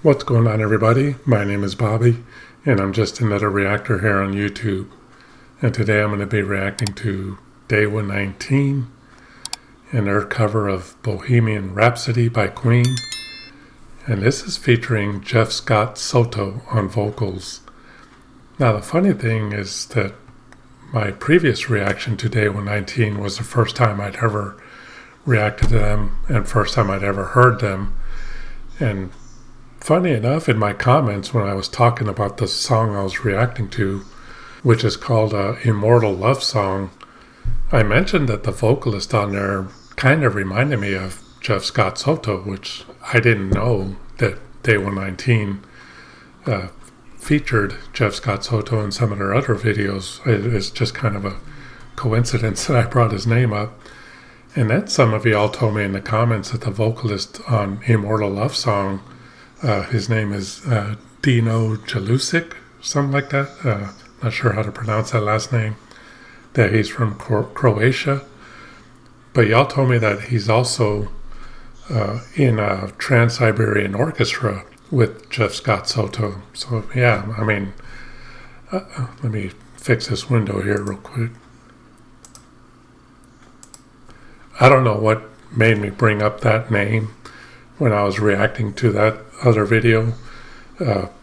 What's going on, everybody? My name is Bobby, and I'm just another reactor here on YouTube. And today I'm going to be reacting to Dewa 19 and their cover of Bohemian Rhapsody by Queen. And this is featuring Jeff Scott Soto on vocals. Now, the funny thing is that my previous reaction to Dewa 19 was the first time I'd ever reacted to them and first time I'd ever heard them. And funny enough, in my comments when I was talking about the song I was reacting to, which is called Immortal Love Song, I mentioned that the vocalist on there kind of reminded me of Jeff Scott Soto, which I didn't know that Dewa 19 featured Jeff Scott Soto in some of their other videos. It's just kind of a coincidence that I brought his name up. And then some of y'all told me in the comments that the vocalist on Immortal Love Song, his name is Dino Jalusic, something like that. Not sure how to pronounce that last name. That he's from Croatia. But y'all told me that he's also in a Trans-Siberian Orchestra with Jeff Scott Soto. So yeah, I mean, let me fix this window here real quick. I don't know what made me bring up that name when I was reacting to that other video.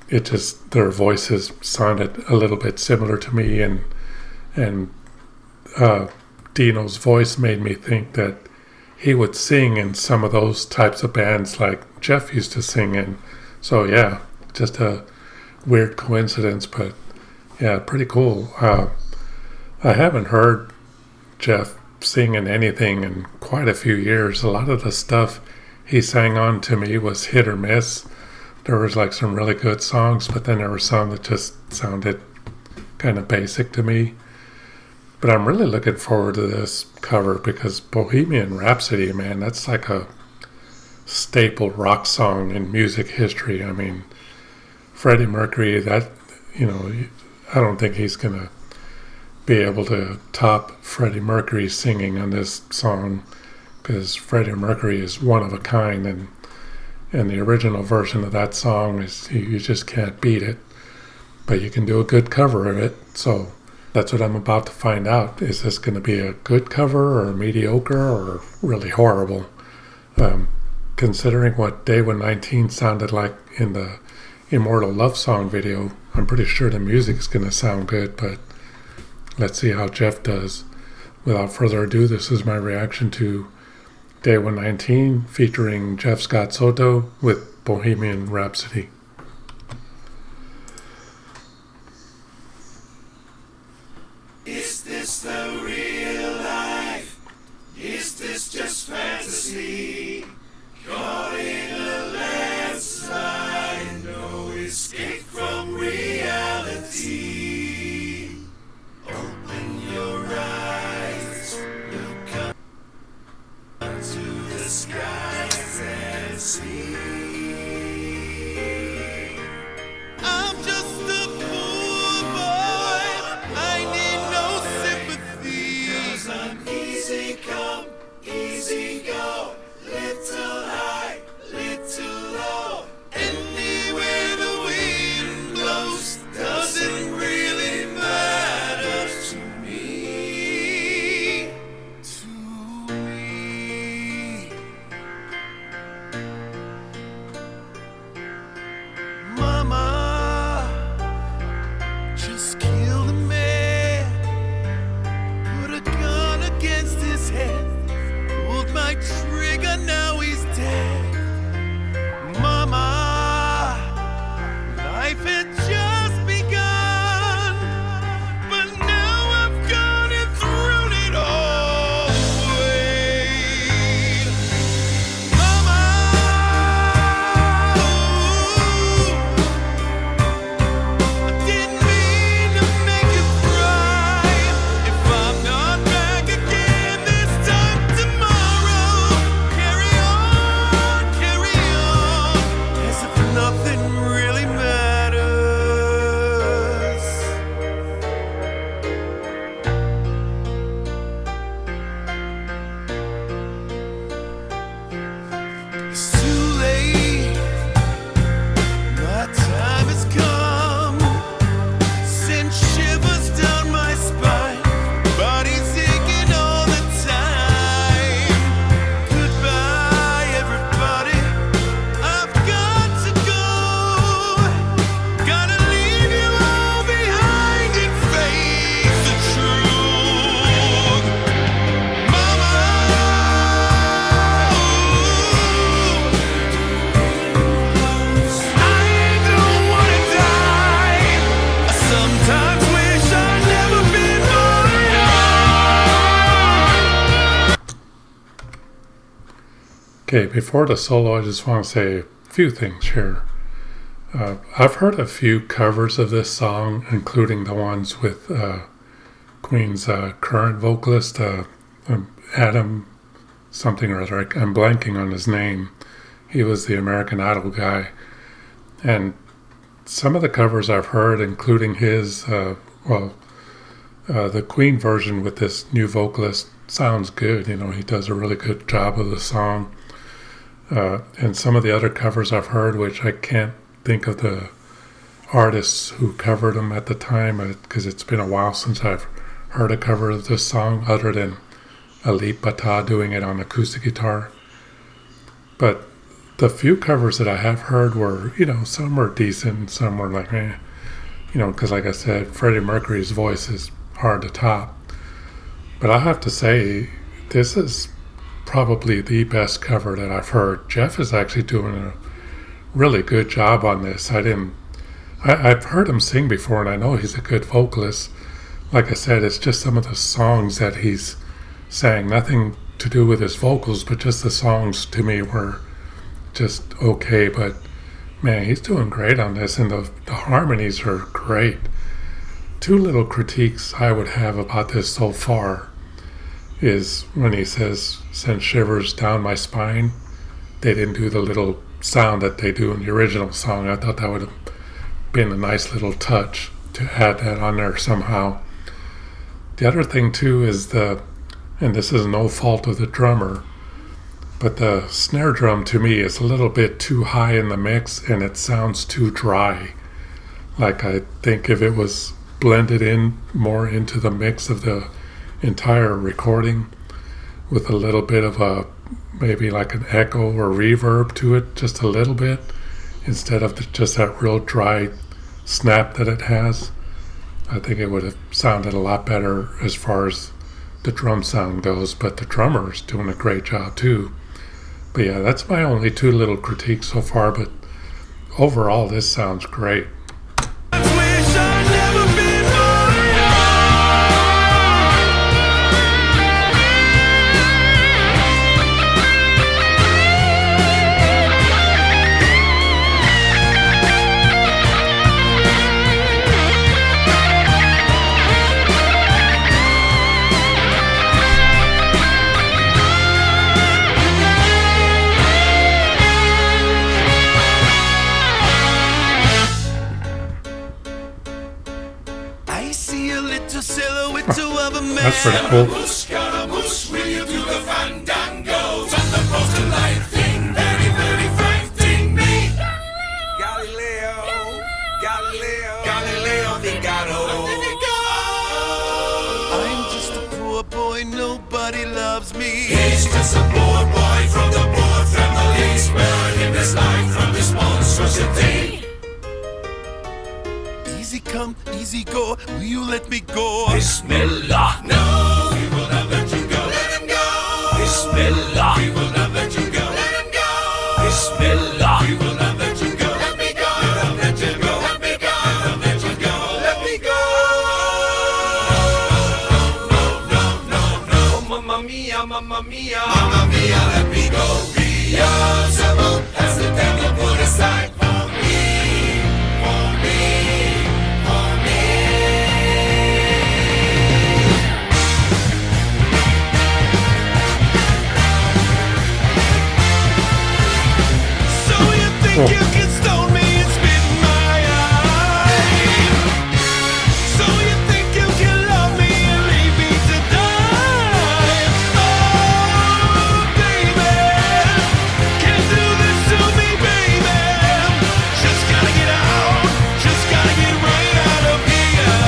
It just, their voices sounded a little bit similar to me, and Dino's voice made me think that he would sing in some of those types of bands like Jeff used to sing in. So yeah, just a weird coincidence, but yeah, pretty cool. I haven't heard Jeff sing in anything in quite a few years. A lot of the stuff he sang on to me was hit or miss. There was like some really good songs, but then there were some that just sounded kind of basic to me. But I'm really looking forward to this cover because Bohemian Rhapsody, man, that's like a staple rock song in music history. I mean, Freddie Mercury, that, I don't think he's going to be able to top Freddie Mercury singing on this song, because Freddie Mercury is one of a kind, and the original version of that song is, you just can't beat it. But you can do a good cover of it, so that's what I'm about to find out. Is this going to be a good cover or mediocre or really horrible? Considering what Dewa 19 sounded like in the Immortal Love Song video, I'm pretty sure the music's going to sound good, but let's see how Jeff does. Without further ado, this is my reaction to Dewa 19 featuring Jeff Scott Soto with Bohemian Rhapsody. Is this the real life? Is this just fantasy? Caught in a landslide, no escape from reality. Open your eyes, look up to the skies and see. Okay, before the solo, I just want to say a few things here. I've heard a few covers of this song, including the ones with Queen's current vocalist, Adam something or other. I'm blanking on his name. He was the American Idol guy. And some of the covers I've heard, including his, the Queen version with this new vocalist sounds good. You know, he does a really good job of the song. And some of the other covers I've heard, which I can't think of the artists who covered them at the time, because it's been a while since I've heard a cover of this song other than Alip Bata doing it on acoustic guitar. But the few covers that I have heard were, you know, some were decent, some were like, you know, because like I said, Freddie Mercury's voice is hard to top. But I have to say, this is probably the best cover that I've heard. Jeff is actually doing a really good job on this. I've heard him sing before, and I know he's a good vocalist. Like I said, it's just some of the songs that he's sang, nothing to do with his vocals, but just the songs to me were just okay. But man, he's doing great on this, and the harmonies are great. Two little critiques I would have about this so far is when he says, "Send shivers down my spine." They didn't do the little sound that they do in the original song. I thought that would have been a nice little touch to add that on there somehow. The other thing too is and this is no fault of the drummer, but the snare drum to me is a little bit too high in the mix, and it sounds too dry. Like, I think if it was blended in more into the mix of the entire recording with a little bit of maybe like an echo or reverb to it, just a little bit, instead of just that real dry snap that it has, I think it would have sounded a lot better as far as the drum sound goes. But the drummer's doing a great job too. But yeah, that's my only two little critiques so far, but overall this sounds great. That's pretty cool. Will you do the fandango? Thunderbolts and lightning, very, very frightening me. Galileo Figaro. I'm just a poor boy, nobody loves me. He's just a poor boy from the poor family, sparing his life from this monstrosity. Easy come, easy go, will you let me go? Bismillah. No, we will not let you go. Let him go. Bismillah. We will not let you go. Let him go. Bismillah. We will not let you go. Let me go. Let him go. Let me go. Let you go. Let me go. No. Mamma mia, mamma mia. Mamma mia, let me go. Beelzebub has the devil put aside for me. For me. You can stone me and spit in my eye. So you think you can love me and leave me to die? Oh, baby, can't do this to me, baby. Just gotta get out, just gotta get right out of here.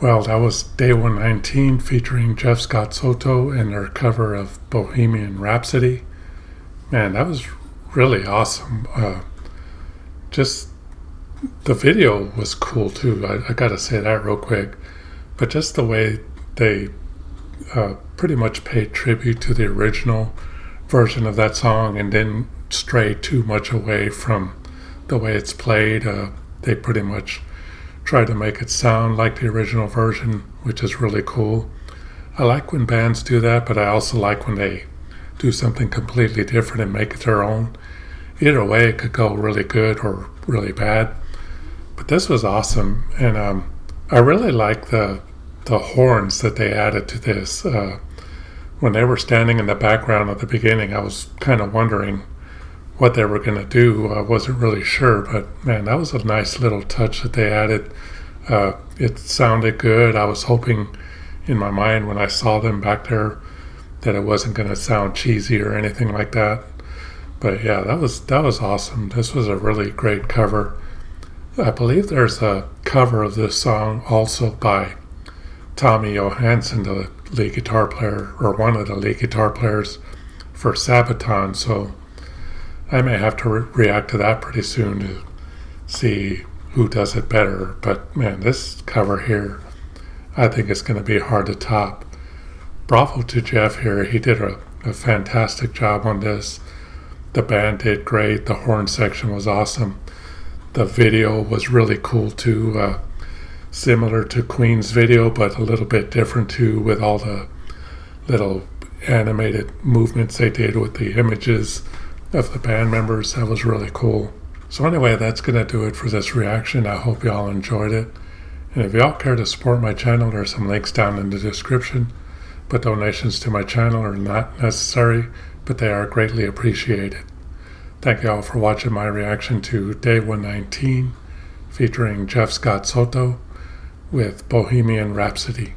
Well, that was Dewa 19 featuring Jeff Scott Soto and their cover of Bohemian Rhapsody. Man, that was really awesome. Just the video was cool too. I gotta say that real quick. But just the way they pretty much paid tribute to the original version of that song and didn't stray too much away from the way it's played. They pretty much tried to make it sound like the original version, which is really cool. I like when bands do that, but I also like when they do something completely different and make it their own. Either way, it could go really good or really bad. But this was awesome, and I really like the horns that they added to this. When they were standing in the background at the beginning, I was kind of wondering what they were going to do. I wasn't really sure, but man, that was a nice little touch that they added. It sounded good. I was hoping in my mind when I saw them back there that it wasn't going to sound cheesy or anything like that. But yeah, that was awesome. This was a really great cover. I believe there's a cover of this song also by Tommy Johansson, the lead guitar player, or one of the lead guitar players for Sabaton. So I may have to react to that pretty soon to see who does it better. But man, this cover here, I think it's going to be hard to top. Bravo to Jeff here. He did a fantastic job on this. The band did great. The horn section was awesome. The video was really cool too. Similar to Queen's video, but a little bit different too, with all the little animated movements they did with the images of the band members. That was really cool. So anyway, that's going to do it for this reaction. I hope y'all enjoyed it. And if y'all care to support my channel, there's some links down in the description. But donations to my channel are not necessary, but they are greatly appreciated. Thank y'all for watching my reaction to Day 119 featuring Jeff Scott Soto with Bohemian Rhapsody.